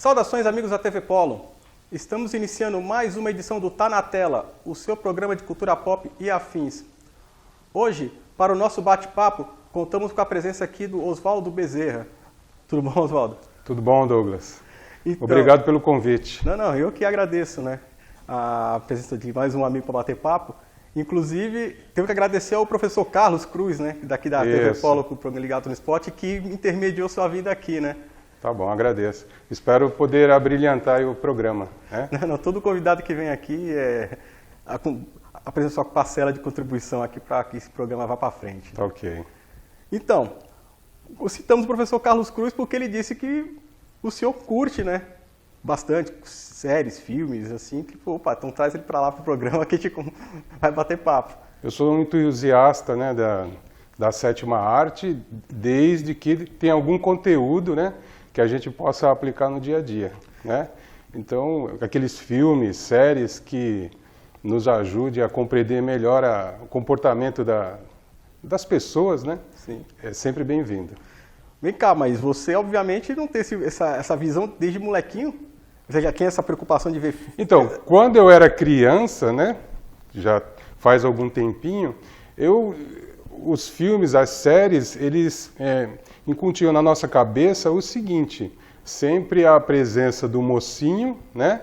Saudações, amigos da TV Polo. Estamos iniciando mais uma edição do Tá na Tela, o seu programa de cultura pop e afins. Hoje, para o nosso bate-papo, contamos com a presença aqui do Oswaldo Bezerra. Tudo bom, Oswaldo? Tudo bom, Douglas. Então, obrigado pelo convite. Não, eu que agradeço, né? A presença de mais um amigo para bater papo. Inclusive, tenho que agradecer ao professor Carlos Cruz, né? Daqui da TV Polo, com o programa Ligado no Esporte, que intermediou sua vida aqui, né? Tá bom, agradeço. Espero poder abrilhantar o programa. Né? Não, todo convidado que vem aqui apresenta sua parcela de contribuição aqui para que esse programa vá para frente. Tá ok. Então, citamos o professor Carlos Cruz porque ele disse que o senhor curte, né? Bastante séries, filmes, assim, que, opa, então traz ele para lá para o programa que a gente vai bater papo. Eu sou um entusiasta, né, da sétima arte, desde que tem algum conteúdo, né, que a gente possa aplicar no dia a dia, né? Então, aqueles filmes, séries que nos ajudem a compreender melhor o comportamento das pessoas, né? Sim. É sempre bem-vindo. Vem cá, mas você obviamente não tem essa visão desde molequinho? Você já tinha essa preocupação de ver... Então, quando eu era criança, né, já faz algum tempinho, os filmes, as séries, eles incutiam na nossa cabeça o seguinte: sempre a presença do mocinho, né,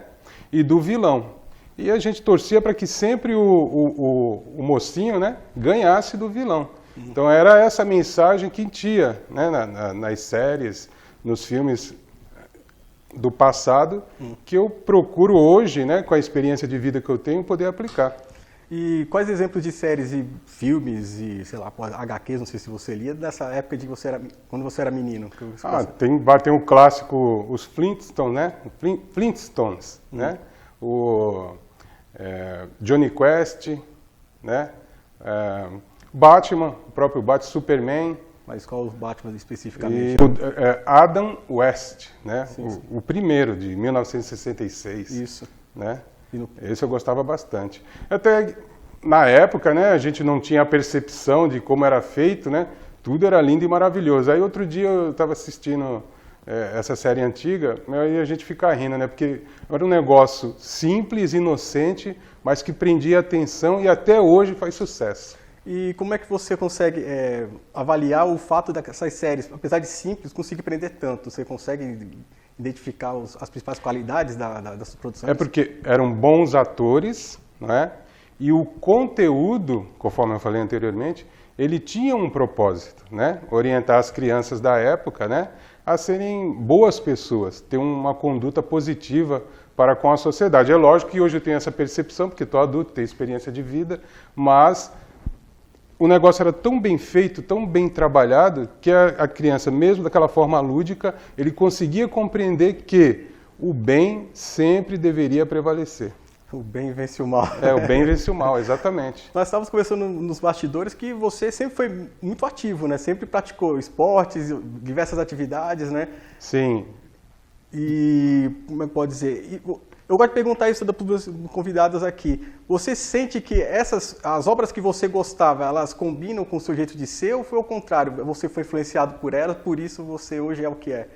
e do vilão. E a gente torcia para que sempre o mocinho, né, ganhasse do vilão. Então era essa mensagem que tinha, né, nas séries, nos filmes do passado, que eu procuro hoje, né, com a experiência de vida que eu tenho, poder aplicar. E quais exemplos de séries e filmes e, sei lá, HQs, não sei se você lia, dessa época de quando você era menino? Tem o clássico, os Flintstones, né? Flintstones, né? O Johnny Quest, né? Batman, o próprio Batman, Superman. Mas qual o Batman especificamente? Adam West, né? Sim. O primeiro, de 1966. Isso. Né? Esse eu gostava bastante. Até na época, né, a gente não tinha a percepção de como era feito, né? Tudo era lindo e maravilhoso. Aí outro dia eu estava assistindo essa série antiga, e a gente fica rindo, né? Porque era um negócio simples, inocente, mas que prendia a atenção e até hoje faz sucesso. E como é que você consegue avaliar o fato dessas séries, apesar de simples, conseguir prender tanto? Você consegue identificar as principais qualidades das produções? É porque eram bons atores, não é? E o conteúdo, conforme eu falei anteriormente, ele tinha um propósito, né? Orientar as crianças da época, né, a serem boas pessoas, ter uma conduta positiva para com a sociedade. É lógico que hoje eu tenho essa percepção, porque estou adulto, tenho experiência de vida, mas o negócio era tão bem feito, tão bem trabalhado, que a criança, mesmo daquela forma lúdica, ele conseguia compreender que o bem sempre deveria prevalecer. O bem vence o mal. O bem vence o mal, exatamente. Nós estávamos conversando nos bastidores que você sempre foi muito ativo, né? Sempre praticou esportes, diversas atividades, né? Sim. E, como é que pode dizer... Eu gosto de perguntar isso para os convidados aqui. Você sente que as obras que você gostava, elas combinam com o seu jeito de ser, ou foi o contrário? Você foi influenciado por elas, por isso você hoje é o que é?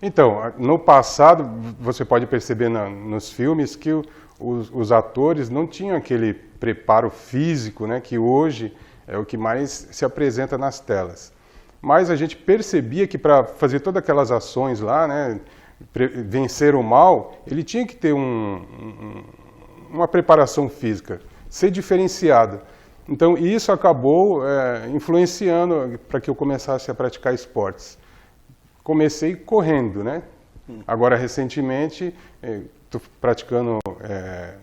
Então, no passado, você pode perceber nos filmes que os atores não tinham aquele preparo físico, né, que hoje é o que mais se apresenta nas telas. Mas a gente percebia que para fazer todas aquelas ações lá, né, vencer o mal, ele tinha que ter uma preparação física, ser diferenciado. Então, isso acabou influenciando para que eu começasse a praticar esportes. Comecei correndo, né? Agora, recentemente, estou praticando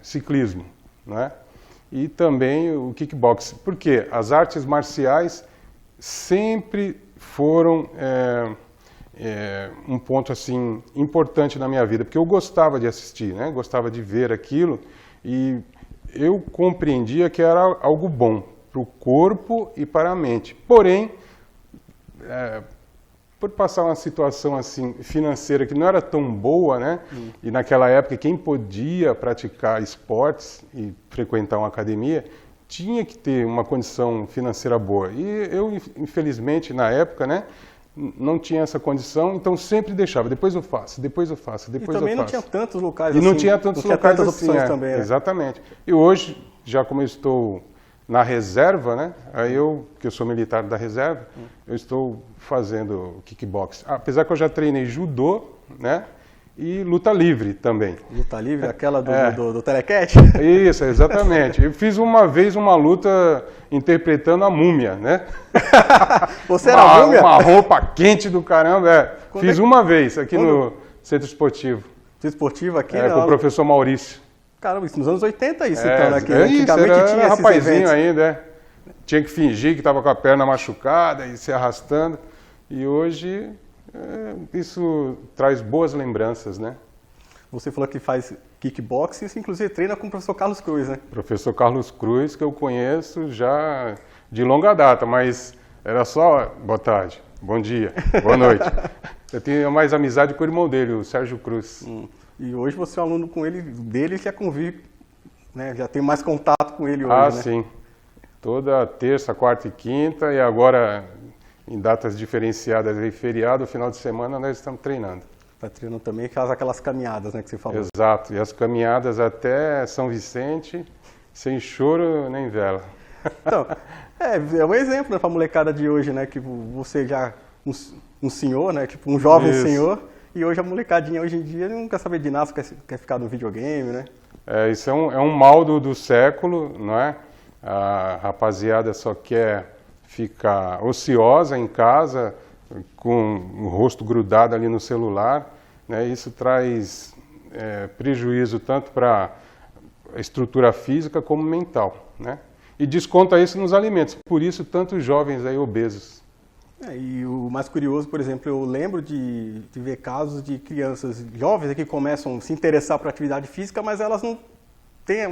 ciclismo, né? E também o kickboxing. Porque as artes marciais sempre foram... um ponto assim importante na minha vida, porque eu gostava de assistir, né? Gostava de ver aquilo e eu compreendia que era algo bom para o corpo e para a mente. Porém, por passar uma situação assim financeira que não era tão boa, né? E naquela época quem podia praticar esportes e frequentar uma academia tinha que ter uma condição financeira boa. E eu, infelizmente, na época, né, não tinha essa condição, então sempre deixava, depois eu faço, depois eu faço, depois eu faço. E também não tinha tantos locais assim. E não tinha tantos locais tantas assim, opções também, né? Exatamente. E hoje, já como eu estou na reserva, né? Aí que eu sou militar da reserva, eu estou fazendo kickbox. Apesar que eu já treinei judô, né? E luta livre também. Luta livre, aquela do telecat? Isso, exatamente. Eu fiz uma vez uma luta interpretando a múmia, né? Você era a múmia? Uma roupa quente do caramba, Fiz uma vez aqui no Centro Esportivo. Centro Esportivo aqui? Com o professor Maurício. Caramba, isso nos anos 80 isso, então, né? Antigamente era tinha rapazinho ainda, Tinha que fingir que estava com a perna machucada e se arrastando. E hoje, isso traz boas lembranças, né? Você falou que faz kickboxing, isso inclusive treina com o professor Carlos Cruz, né? Professor Carlos Cruz, que eu conheço já de longa data, mas era só boa tarde, bom dia, boa noite. Eu tinha mais amizade com o irmão dele, o Sérgio Cruz. E hoje você é um aluno dele já convive, né? Já tem mais contato com ele hoje, né? Sim. Toda terça, quarta e quinta, e agora em datas diferenciadas e feriado, final de semana, nós estamos treinando. Está treinando também, faz aquelas caminhadas, né, que você falou. Exato, e as caminhadas até São Vicente, sem choro nem vela. Então, é um exemplo, né, para a molecada de hoje, né, que você já um senhor, né, tipo um jovem senhor, e hoje a molecadinha hoje em dia não quer saber de nada, quer ficar no videogame, né? Isso é um mal do século, não é? A rapaziada só quer ficar ociosa em casa, com o rosto grudado ali no celular, né? Isso traz prejuízo tanto para a estrutura física como mental, né? E desconta isso nos alimentos, por isso tantos jovens aí obesos. E o mais curioso, por exemplo, eu lembro de ver casos de crianças jovens que começam a se interessar por atividade física, mas elas não têm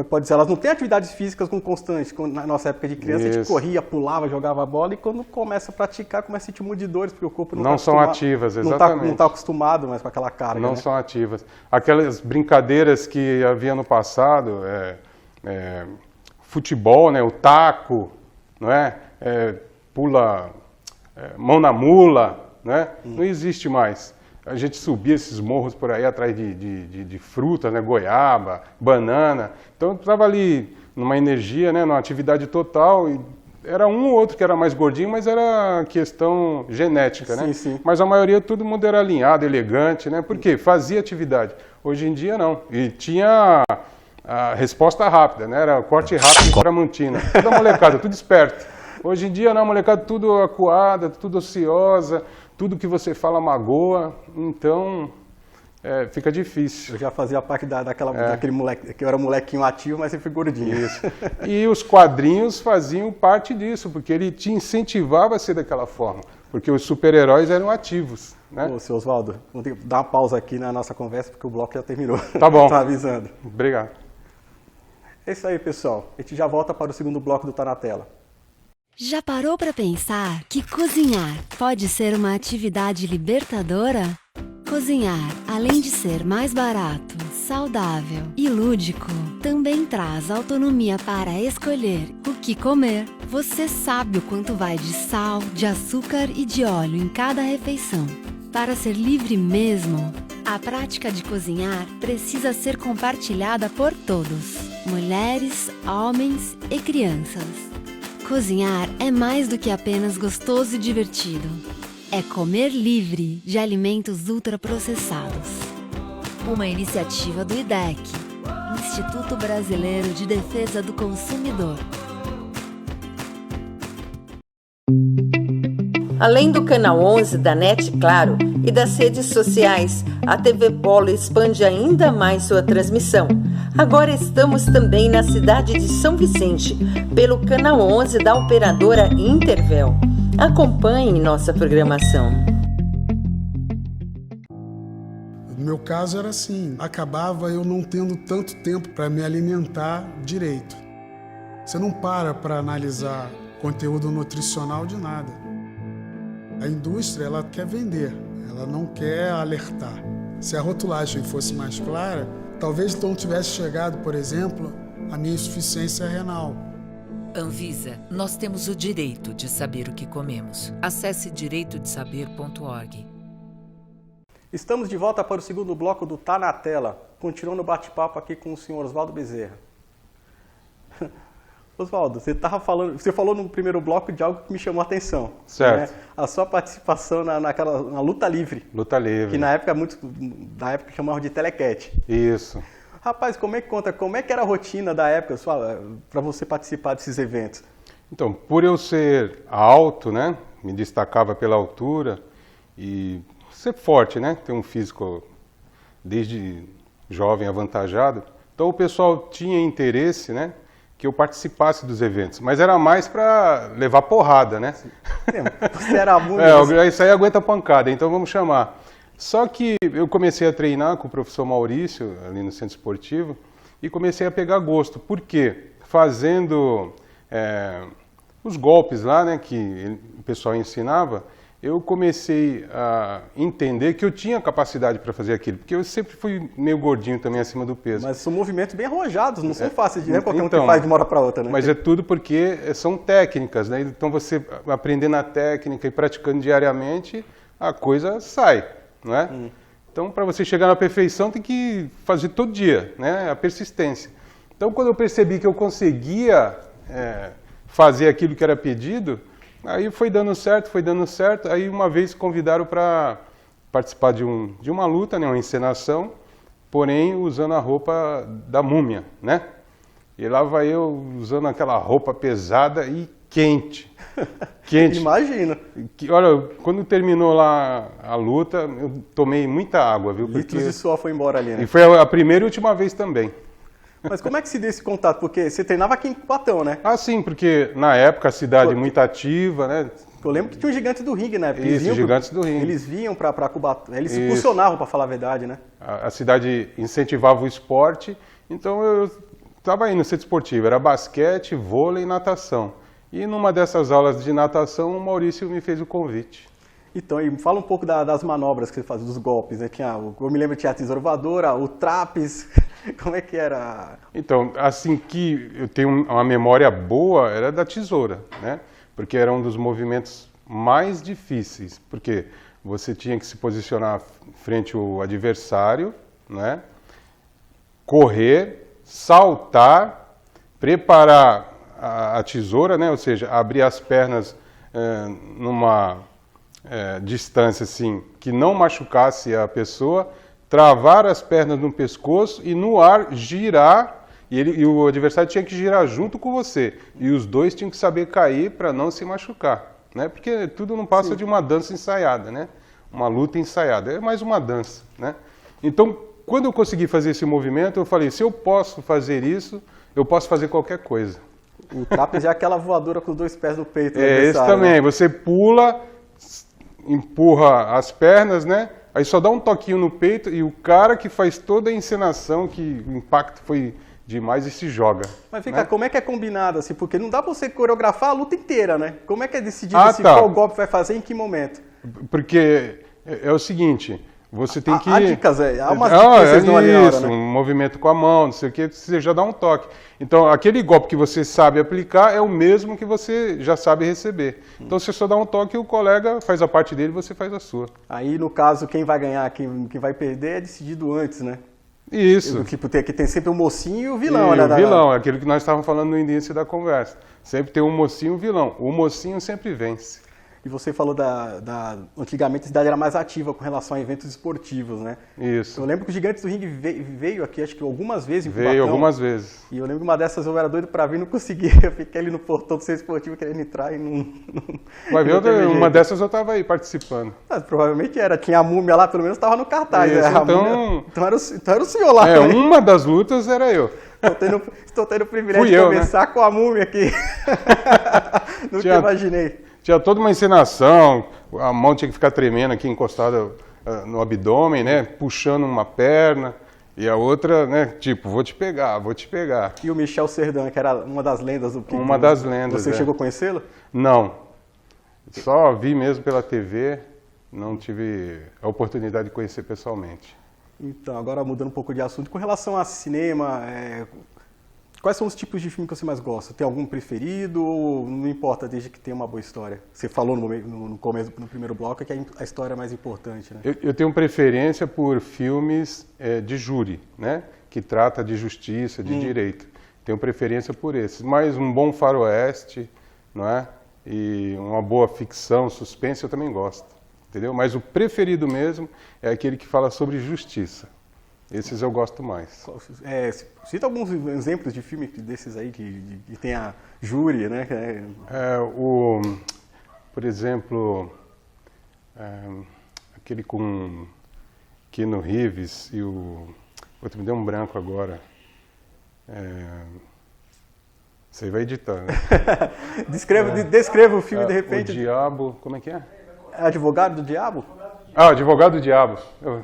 pode dizer, elas não têm atividades físicas com constante. Na nossa época de criança, a gente corria, pulava, jogava bola, e quando começa a praticar, começa a sentir muito de dores, porque o corpo não são ativas, exatamente. Não está acostumado mais com aquela carga. Não são ativas. Aquelas brincadeiras que havia no passado, futebol, né, o taco, não é? Pula, mão na mula, né? Não existe mais. A gente subia esses morros por aí atrás de fruta, né? Goiaba, banana. Então eu estava ali numa energia, né? Numa atividade total. E era um ou outro que era mais gordinho, mas era questão genética, né? Sim. Mas a maioria, todo mundo era alinhado, elegante, né? Porque fazia atividade. Hoje em dia não. E tinha a resposta rápida, né? Era corte rápido para Tramontina. Toda molecada, tudo esperto. Hoje em dia não, a molecada tudo acuada, tudo ociosa, tudo que você fala magoa, então fica difícil. Eu já fazia parte daquele moleque, que eu era molequinho ativo, mas sempre gordinho. Isso. E os quadrinhos faziam parte disso, porque ele te incentivava a ser daquela forma, porque os super-heróis eram ativos. Né? Ô, seu Oswaldo, vamos ter que dar uma pausa aqui na nossa conversa, porque o bloco já terminou. Tá bom. Tá avisando. Obrigado. É isso aí, pessoal. A gente já volta para o segundo bloco do Tá na Tela. Já parou para pensar que cozinhar pode ser uma atividade libertadora? Cozinhar, além de ser mais barato, saudável e lúdico, também traz autonomia para escolher o que comer. Você sabe o quanto vai de sal, de açúcar e de óleo em cada refeição. Para ser livre mesmo, a prática de cozinhar precisa ser compartilhada por todos: mulheres, homens e crianças. Cozinhar é mais do que apenas gostoso e divertido. É comer livre de alimentos ultraprocessados. Uma iniciativa do IDEC, Instituto Brasileiro de Defesa do Consumidor. Além do canal 11 da NET Claro e das redes sociais, a TV Polo expande ainda mais sua transmissão. Agora estamos também na cidade de São Vicente, pelo canal 11 da operadora Intervel. Acompanhe nossa programação. No meu caso era assim, acabava eu não tendo tanto tempo para me alimentar direito. Você não para analisar conteúdo nutricional de nada. A indústria, ela quer vender, ela não quer alertar. Se a rotulagem fosse mais clara, talvez não tivesse chegado, por exemplo, a minha insuficiência renal. Anvisa, nós temos o direito de saber o que comemos. Acesse direitodesaber.org. Estamos de volta para o segundo bloco do Tá na Tela, continuando o bate-papo aqui com o senhor Oswaldo Bezerra. Oswaldo, você falou no primeiro bloco de algo que me chamou a atenção. Certo. Né? A sua participação na luta livre. Luta livre. Que na época chamavam de telequete. Isso. Rapaz, como é que era a rotina da época para você participar desses eventos? Então, por eu ser alto, né, me destacava pela altura e ser forte, né, ter um físico desde jovem avantajado, então o pessoal tinha interesse, né, que eu participasse dos eventos, mas era mais para levar porrada, né? Você era muito... Isso aí aguenta pancada, então vamos chamar. Só que eu comecei a treinar com o professor Maurício, ali no centro esportivo, e comecei a pegar gosto. Por quê? Fazendo os golpes lá, né, que o pessoal ensinava, eu comecei a entender que eu tinha capacidade para fazer aquilo, porque eu sempre fui meio gordinho também, acima do peso. Mas são movimentos bem arrojados, não são fáceis de qualquer um que faz de uma hora para outra, né? Mas é tudo porque são técnicas, né? Então você aprendendo a técnica e praticando diariamente, a coisa sai, não é? Então, para você chegar na perfeição, tem que fazer todo dia, né? A persistência. Então, quando eu percebi que eu conseguia fazer aquilo que era pedido, aí foi dando certo, aí uma vez convidaram para participar de uma luta, né, uma encenação, porém usando a roupa da múmia, né? E lá vai eu usando aquela roupa pesada e quente. Quente. Imagina. Olha, quando terminou lá a luta, eu tomei muita água, viu? Litros de suor foi embora ali, né? E foi a primeira e última vez também. Mas como é que se deu esse contato? Porque você treinava aqui em Cubatão, né? Ah, sim, porque na época a cidade muito ativa, né? Eu lembro que tinha um gigante do ringue na época. Isso, gigantes do ringue. Eles vinham para Cubatão, eles se impulsionavam, para falar a verdade, né? A cidade incentivava o esporte, então eu estava aí no centro esportivo, era basquete, vôlei e natação. E numa dessas aulas de natação, o Maurício me fez o convite. Então, e fala um pouco das manobras que você fazia, dos golpes, né? Eu me lembro que tinha a tesoura voadora, o traps, como é que era? Então, assim que eu tenho uma memória boa, era da tesoura, né? Porque era um dos movimentos mais difíceis, porque você tinha que se posicionar frente ao adversário, né? Correr, saltar, preparar a tesoura, né? Ou seja, abrir as pernas numa distância assim, que não machucasse a pessoa, travar as pernas no pescoço e no ar girar, e o adversário tinha que girar junto com você. E os dois tinham que saber cair para não se machucar, né? Porque tudo não passa de uma dança ensaiada, né? Uma luta ensaiada, é mais uma dança, né? Então, quando eu consegui fazer esse movimento, eu falei, se eu posso fazer isso, eu posso fazer qualquer coisa. O trapezo é aquela voadora com os dois pés no peito. Esse também, né? Você pula, empurra as pernas, né? Aí só dá um toquinho no peito e o cara que faz toda a encenação, que o impacto foi demais, e se joga. Mas fica, né? Como é que é combinado assim? Porque não dá pra você coreografar a luta inteira, né? Como é que é decidido qual golpe vai fazer em que momento? Porque é o seguinte... Você tem que... Há dicas, há umas dicas que vocês dão ali na hora, né? Um movimento com a mão, não sei o que, você já dá um toque. Então, aquele golpe que você sabe aplicar é o mesmo que você já sabe receber. Então, você só dá um toque e o colega faz a parte dele e você faz a sua. Aí, no caso, quem vai ganhar, quem vai perder é decidido antes, né? Isso. Tipo, tem sempre o mocinho e o vilão, né? O vilão, aquilo que nós estávamos falando no início da conversa. Sempre tem um mocinho e um vilão. O mocinho sempre vence. E você falou antigamente a cidade era mais ativa com relação a eventos esportivos, né? Isso. Eu lembro que o Gigantes do Ringue veio aqui, acho que algumas vezes em Cubatão. Veio algumas vezes. E eu lembro que uma dessas eu era doido pra vir e não conseguia. Eu fiquei ali no portão do centro esportivo querendo entrar e não... Vai ver, uma dessas eu estava aí participando. Mas, provavelmente era. Tinha a múmia lá, pelo menos estava no cartaz. Isso, né? então Era o senhor lá. Né? Uma das lutas era eu. Estou tendo o privilégio de conversar, né? Com a múmia aqui. Nunca imaginei. Tinha toda uma encenação, a mão tinha que ficar tremendo aqui, encostada no abdômen, né? Puxando uma perna, e a outra, né? Tipo, vou te pegar. E o Michel Serdan, que era uma das lendas do Pico. Uma das lendas, Você chegou a conhecê-lo? Não. Só vi mesmo pela TV, não tive a oportunidade de conhecer pessoalmente. Então, agora mudando um pouco de assunto, com relação a cinema, Quais são os tipos de filme que você mais gosta? Tem algum preferido ou não importa desde que tenha uma boa história? Você falou no começo, no primeiro bloco, que a história é mais importante, né? Eu tenho preferência por filmes de júri, né? Que trata de justiça, de direito. Tenho preferência por esses. Mas um bom faroeste, não é? E uma boa ficção, suspense, eu também gosto. Entendeu? Mas o preferido mesmo é aquele que fala sobre justiça. Esses eu gosto mais. Cita alguns exemplos de filme desses aí que tem a júri, né? Por exemplo, aquele com Keanu Reeves e o outro me deu um branco agora. Você vai editar, né? Descreva o filme de repente. O Diabo, como é que é? Advogado do Diabo? Advogado do Diabo.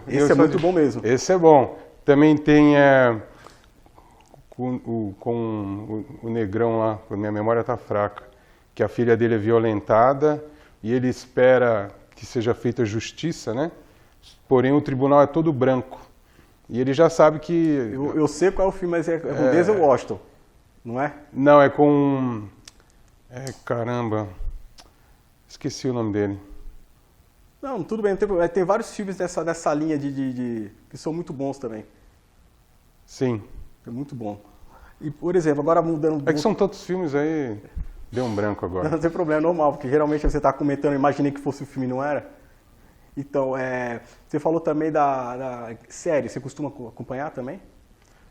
Esse é muito bom mesmo. Esse é bom. Também tem com o negrão lá, minha memória está fraca, que a filha dele é violentada e ele espera que seja feita justiça, né? Porém o tribunal é todo branco. E ele já sabe que... Eu sei qual é o filme, mas é com Denzel Washington, não é? Não, é com... caramba, esqueci o nome dele. Não, tudo bem, tem vários filmes dessa linha que são muito bons também. Sim. É muito bom. E, por exemplo, agora mudando... É que são tantos filmes aí, deu um branco agora. Não tem problema, é normal, porque geralmente você está comentando, imaginei que fosse o filme, não era? Então, você falou também da série, você costuma acompanhar também?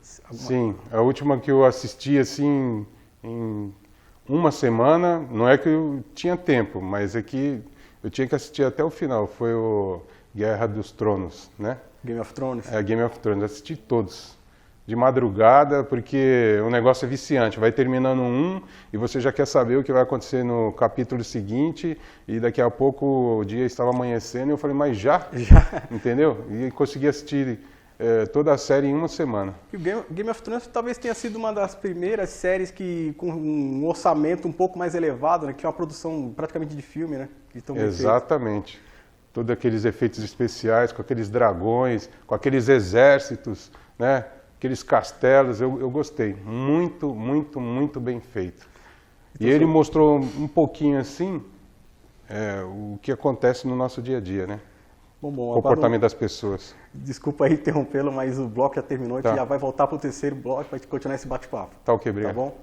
Sim, a última que eu assisti, assim, em uma semana, não é que eu tinha tempo, mas é que eu tinha que assistir até o final, foi o Guerra dos Tronos, né? Game of Thrones? Game of Thrones, assisti todos. De madrugada, porque o negócio é viciante. Vai terminando um e você já quer saber o que vai acontecer no capítulo seguinte e daqui a pouco o dia estava amanhecendo e eu falei, mas já? Entendeu? E consegui assistir toda a série em uma semana. E o Game of Thrones talvez tenha sido uma das primeiras séries com um orçamento um pouco mais elevado, né? Que é uma produção praticamente de filme, né? Exatamente. Todos aqueles efeitos especiais, com aqueles dragões, com aqueles exércitos, né? Aqueles castelos, eu gostei. Muito, muito, muito bem feito. Então, e ele mostrou um pouquinho assim o que acontece no nosso dia a dia, né? Bom, o comportamento das pessoas. Desculpa aí interrompê-lo, mas o bloco já terminou, a gente Tá. já vai voltar para o terceiro bloco para continuar esse bate-papo. Tá ok, obrigado. Tá bom?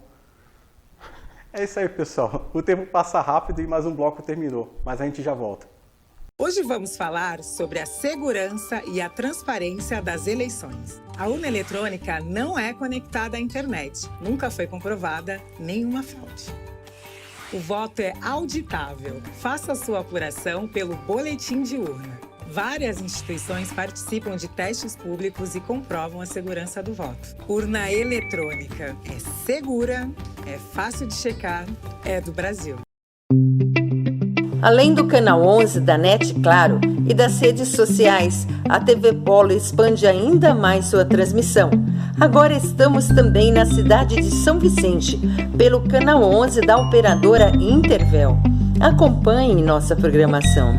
É isso aí, pessoal. O tempo passa rápido e mais um bloco terminou, mas a gente já volta. Hoje vamos falar sobre a segurança e a transparência das eleições. A urna eletrônica não é conectada à internet. Nunca foi comprovada nenhuma fraude. O voto é auditável. Faça sua apuração pelo boletim de urna. Várias instituições participam de testes públicos e comprovam a segurança do voto. Urna eletrônica é segura, é fácil de checar, é do Brasil. Além do canal 11 da NET Claro e das redes sociais, a TV Polo expande ainda mais sua transmissão. Agora estamos também na cidade de São Vicente, pelo canal 11 da operadora Intervel. Acompanhe nossa programação.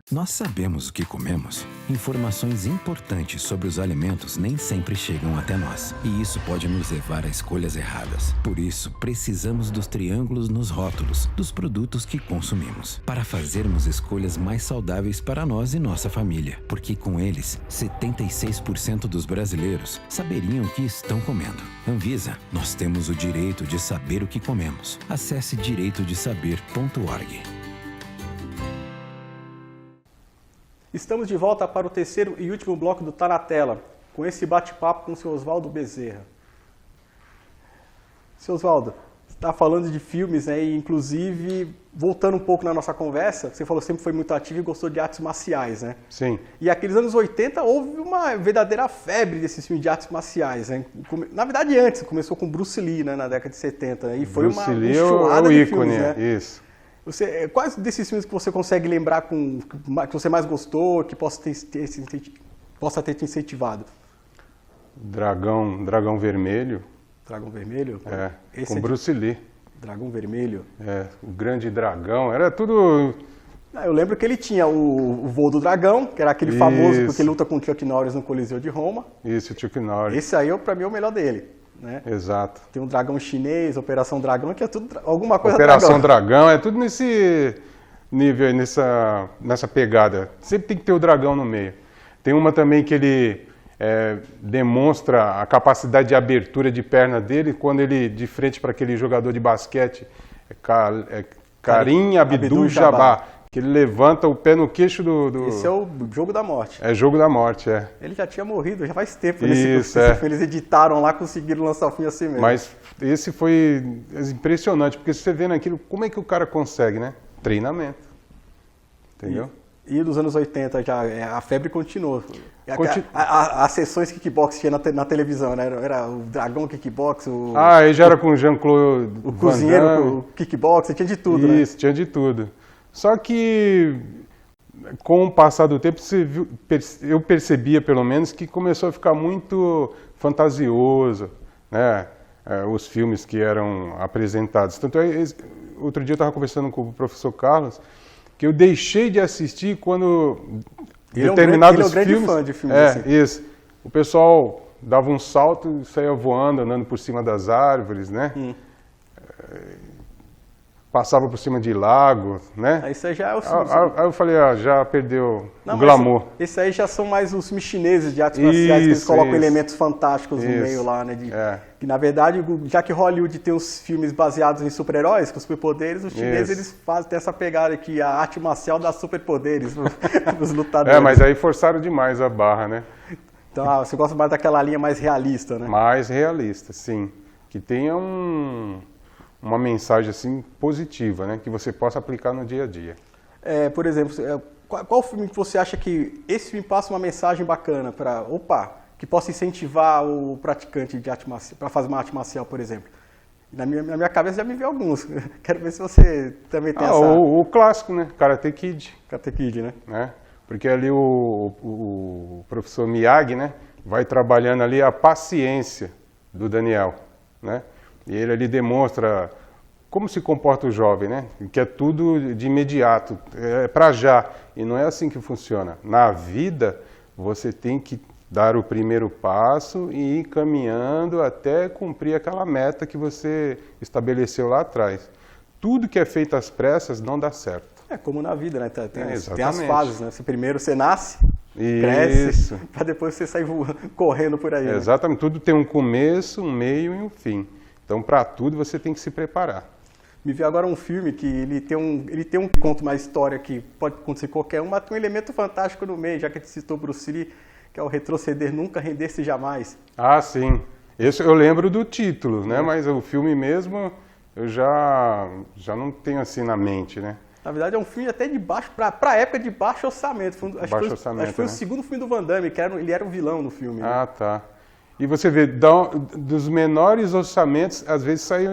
Nós sabemos o que comemos. Informações importantes sobre os alimentos nem sempre chegam até nós. E isso pode nos levar a escolhas erradas. Por isso, precisamos dos triângulos nos rótulos dos produtos que consumimos. Para fazermos escolhas mais saudáveis para nós e nossa família. Porque com eles, 76% dos brasileiros saberiam o que estão comendo. Anvisa, nós temos o direito de saber o que comemos. Acesse direitodesaber.org. Estamos de volta para o terceiro e último bloco do Tá na Tela, com esse bate-papo com o seu Oswaldo Bezerra. Seu Oswaldo, você está falando de filmes, né? E inclusive, voltando um pouco na nossa conversa, você falou que sempre foi muito ativo e gostou de artes marciais, né? Sim. E aqueles anos 80 houve uma verdadeira febre desses filmes de artes marciais, né? Na verdade, antes, começou com Bruce Lee, né? Na década de 70, né? E foi Bruce uma Lee enxurrada é o de ícone, filmes, né? Isso. Quais desses filmes que você consegue lembrar que você mais gostou, que possa ter te incentivado? Dragão Vermelho. Dragão Vermelho? Com Bruce Lee. Dragão Vermelho. O Grande Dragão. Era tudo Eu lembro que ele tinha o Voo do Dragão, que era aquele famoso, porque ele luta com o Chuck Norris no Coliseu de Roma. Isso, o Chuck Norris. Esse aí, pra mim, é o melhor dele. Né? Exato. Tem um dragão chinês, Operação Dragão, que é tudo alguma coisa Operação Dragão, é tudo nesse nível, nessa pegada. Sempre tem que ter o dragão no meio. Tem uma também que ele demonstra a capacidade de abertura de perna dele, quando ele, de frente para aquele jogador de basquete, Karim Abdul-Jabbar, que ele levanta o pé no queixo do... Esse é o Jogo da Morte. É Jogo da Morte, é. Ele já tinha morrido, já faz tempo. Isso, filme. Eles editaram lá, conseguiram lançar o filme assim mesmo. Mas esse foi impressionante, porque você vê naquilo, como é que o cara consegue, né? Treinamento. Entendeu? E nos anos 80 já a febre continuou. As sessões kickbox tinha na televisão, né? Era o Dragão Kickbox, aí já era com o Jean-Claude o Cozinheiro, o Kickbox, tinha de tudo, né? Isso, tinha de tudo. Só que, com o passar do tempo, eu percebia, pelo menos, que começou a ficar muito fantasioso, né? Os filmes que eram apresentados. Tanto é, outro dia eu estava conversando com o professor Carlos, que eu deixei de assistir quando determinados filmes... Ele é um grande fã de filmes assim. Isso. O pessoal dava um salto e saía voando, andando por cima das árvores, né? Passava por cima de lagos, né? Isso aí já é o Aí eu falei, já perdeu o glamour. Esse aí já são mais os filmes chineses de artes marciais, que eles colocam elementos fantásticos no meio lá, né? Que, na verdade, já que Hollywood tem os filmes baseados em super-heróis, com superpoderes, os chineses eles têm essa pegada aqui, a arte marcial dá superpoderes os lutadores. Mas aí forçaram demais a barra, né? Então, você gosta mais daquela linha mais realista, né? Mais realista, sim. Que tenha uma mensagem assim positiva, né, que você possa aplicar no dia a dia. Por exemplo, qual filme que você acha que esse filme passa uma mensagem bacana que possa incentivar o praticante de arte marcial para fazer uma arte marcial, por exemplo? Na minha cabeça já me veio alguns. Quero ver se você também tem essa... O clássico, né, Karate Kid. Karate Kid, né? Porque ali o professor Miyagi, né, vai trabalhando ali a paciência do Daniel, né? E ele ali demonstra como se comporta o jovem, né? Que é tudo de imediato, é para já. E não é assim que funciona. Na vida, você tem que dar o primeiro passo e ir caminhando até cumprir aquela meta que você estabeleceu lá atrás. Tudo que é feito às pressas não dá certo. É como na vida, né? Tem as fases, né? Primeiro você nasce, cresce, para depois você sair correndo por aí. Exatamente. Né? Tudo tem um começo, um meio e um fim. Então, para tudo, você tem que se preparar. Me veio agora um filme que ele tem um conto, uma história que pode acontecer qualquer um, mas tem um elemento fantástico no meio, já que a gente citou Bruce Lee, que é o Retroceder Nunca, Render-se Jamais. Ah, sim. Esse eu lembro do título, né? Mas o filme mesmo, eu já não tenho assim na mente, né? Na verdade, é um filme até de baixo, para a época de baixo orçamento. Acho que foi o segundo filme do Van Damme, que ele era o vilão no filme. Ah, né? Tá. E você vê, dos menores orçamentos, às vezes sai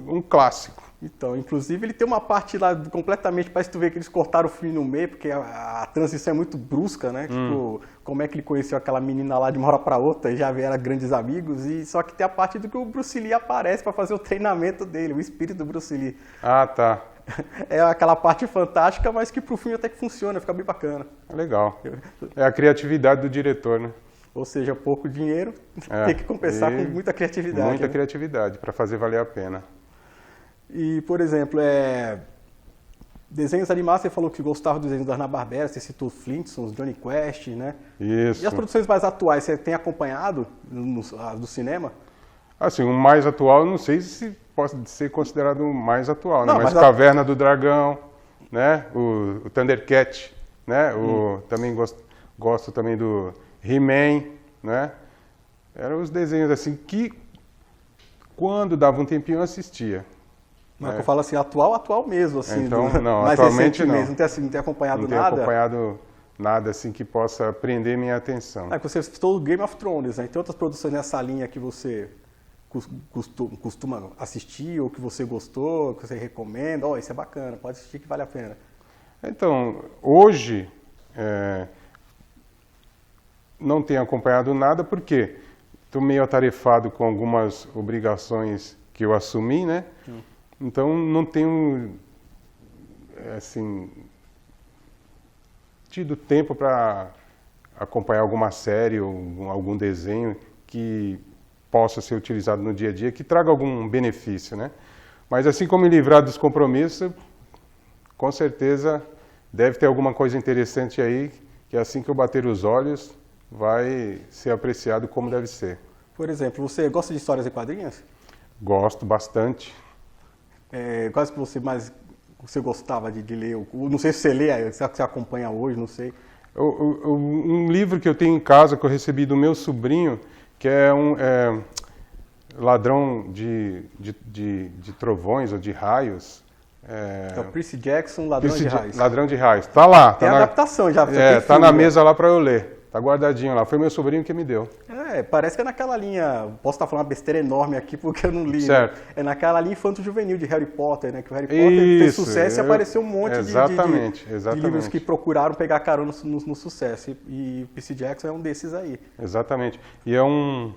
um clássico. Então, inclusive, ele tem uma parte lá completamente, parece que tu vê que eles cortaram o filme no meio, porque a transição é muito brusca, né? Tipo, como é que ele conheceu aquela menina lá de uma hora para outra, e já eram grandes amigos, e só que tem a parte do que o Bruce Lee aparece para fazer o treinamento dele, o espírito do Bruce Lee. Ah, tá. É aquela parte fantástica, mas que pro filme até que funciona, fica bem bacana. Legal. É a criatividade do diretor, né? Ou seja, pouco dinheiro, tem que compensar com muita criatividade. Muita criatividade, para fazer valer a pena. E, por exemplo, desenhos animados, você falou que gostava dos desenhos da Hanna-Barbera, você citou Flintstones, Johnny Quest, né? Isso. E as produções mais atuais, você tem acompanhado do cinema? Assim, o mais atual, eu não sei se pode ser considerado o mais atual, né? Mas Caverna do Dragão, né? O Thundercat, né? Também gosto também do He-Man, né? Eram os desenhos assim que, quando dava um tempinho, eu assistia. Mas eu falo assim, atual mesmo, assim. Então, não, mais atualmente não. Mesmo, não tem acompanhado nada? Não tenho acompanhado nada assim que possa prender minha atenção. Você citou o Game of Thrones, né? Tem outras produções nessa linha que você costuma assistir, ou que você gostou, que você recomenda? Isso é bacana, pode assistir que vale a pena. Então, hoje, não tenho acompanhado nada, porque estou meio atarefado com algumas obrigações que eu assumi, né? Então, não tenho, assim, tido tempo para acompanhar alguma série ou algum desenho que possa ser utilizado no dia a dia, que traga algum benefício, né? Mas assim como me livrar dos compromissos, com certeza deve ter alguma coisa interessante aí, que assim que eu bater os olhos, vai ser apreciado como deve ser. Por exemplo, você gosta de histórias em quadrinhos? Gosto bastante. Quais que você gostava de ler? Não sei se você lê, se você acompanha hoje, não sei. Um livro que eu tenho em casa, que eu recebi do meu sobrinho, que é Ladrão de Trovões ou de Raios. É o Percy Jackson, Ladrão de Raios. Ladrão de Raios. Tá lá. Tem adaptação já. Tá na mesa lá para eu ler. Tá guardadinho lá. Foi meu sobrinho que me deu. Parece que é naquela linha... Posso estar falando uma besteira enorme aqui porque eu não li. Certo. Né? É naquela linha infanto-juvenil de Harry Potter, né? Que o Harry Potter fez sucesso e apareceu um monte de livros que procuraram pegar carona no sucesso. E o Percy Jackson é um desses aí. Exatamente. E é um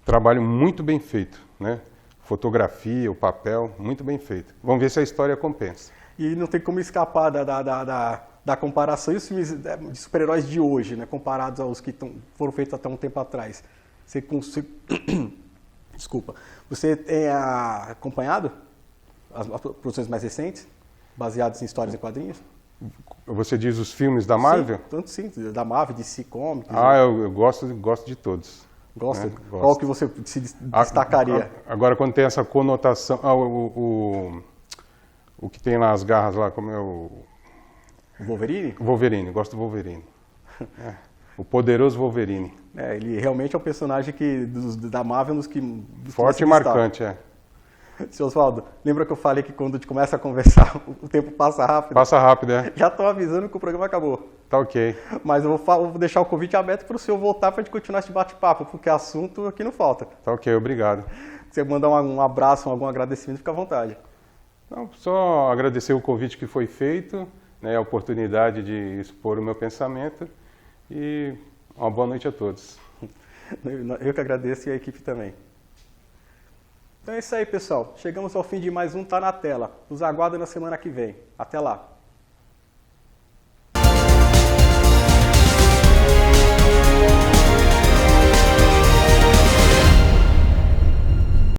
trabalho muito bem feito, né? Fotografia, o papel, muito bem feito. Vamos ver se a história compensa. E não tem como escapar da comparação e os filmes de super-heróis de hoje, né, comparados aos que foram feitos até um tempo atrás. Desculpa. Você tem acompanhado as produções mais recentes, baseadas em histórias em quadrinhos? Você diz os filmes da Marvel? Sim, tanto sim, da Marvel, DC Comics. Eu gosto de todos. Gosta? Né? Qual que você se destacaria? Agora, quando tem essa conotação... o que tem lá as garras lá, como é o... Wolverine? Wolverine, gosto do Wolverine. O poderoso Wolverine. Ele realmente é um personagem da Marvel dos que... Forte e marcante, Seu Oswaldo, lembra que eu falei que quando a gente começa a conversar, o tempo passa rápido? Passa rápido, Já estou avisando que o programa acabou. Tá ok. Mas eu vou deixar o convite aberto para o senhor voltar para a gente continuar esse bate-papo, porque assunto aqui não falta. Tá ok, obrigado. Se você mandar um abraço, algum agradecimento, fica à vontade. Não, só agradecer o convite que foi feito, né, a oportunidade de expor o meu pensamento e uma boa noite a todos. Eu que agradeço e a equipe também. Então é isso aí, pessoal. Chegamos ao fim de mais um Tá na Tela. Nos aguardem na semana que vem. Até lá.